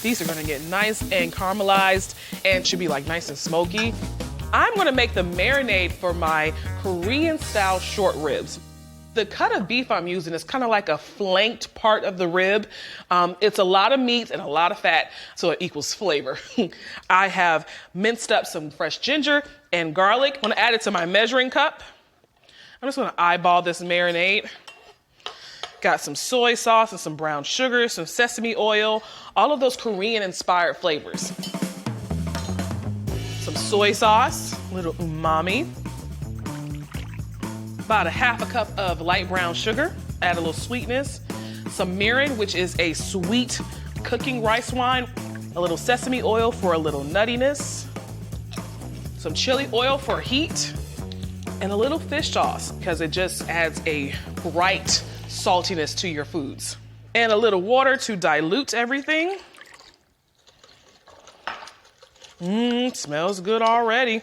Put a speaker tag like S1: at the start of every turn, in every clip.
S1: These are gonna get nice and caramelized and should be like nice and smoky. I'm gonna make the marinade for my Korean style short ribs. The cut of beef I'm using is kind of like a flanked part of the rib. It's a lot of meat and a lot of fat, so it equals flavor. I have minced up some fresh ginger and garlic. I'm gonna add it to my measuring cup. I'm just gonna eyeball this marinade. Got some soy sauce and some brown sugar, some sesame oil, all of those Korean inspired flavors. Some soy sauce, a little umami. About a half a cup of light brown sugar, add a little sweetness. Some mirin, which is a sweet cooking rice wine. A little sesame oil for a little nuttiness. Some chili oil for heat. And a little fish sauce, because it just adds a bright saltiness to your foods. And a little water to dilute everything. Smells good already.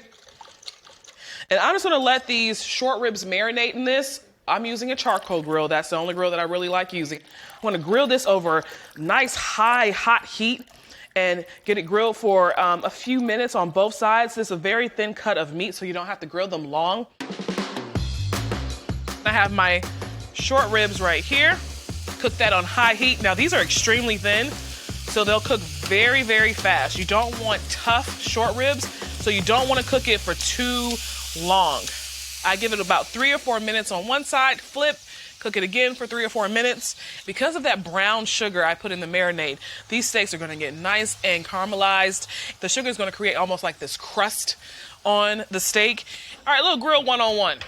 S1: And I'm just gonna let these short ribs marinate in this. I'm using a charcoal grill. That's the only grill that I really like using. I wanna grill this over nice high hot heat and get it grilled for a few minutes on both sides. This is a very thin cut of meat, so you don't have to grill them long. I have my short ribs right here. Cook that on high heat. Now these are extremely thin, so they'll cook very, very fast. You don't want tough short ribs, so you don't wanna cook it for too long. I give it about 3 or 4 minutes on one side, flip, cook it again for 3 or 4 minutes. Because of that brown sugar I put in the marinade, these steaks are gonna get nice and caramelized. The sugar is gonna create almost like this crust on the steak. All right, little grill one-on-one.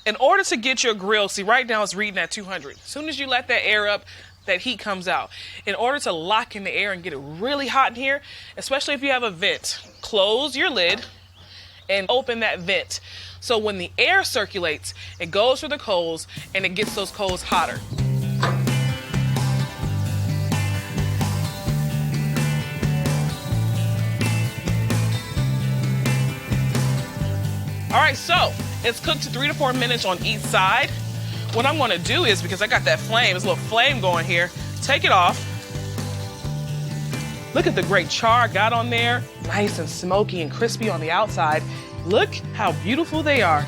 S1: In order to get your grill, see right now it's reading at 200. As soon as you let that air up, that heat comes out. In order to lock in the air and get it really hot in here, especially if you have a vent, close your lid and open that vent. So when the air circulates, it goes through the coals and it gets those coals hotter. All right, so it's cooked to 3 to 4 minutes on each side. What I'm gonna do is, because I got that flame, this little flame going here, take it off. Look at the great char I got on there. Nice and smoky and crispy on the outside. Look how beautiful they are.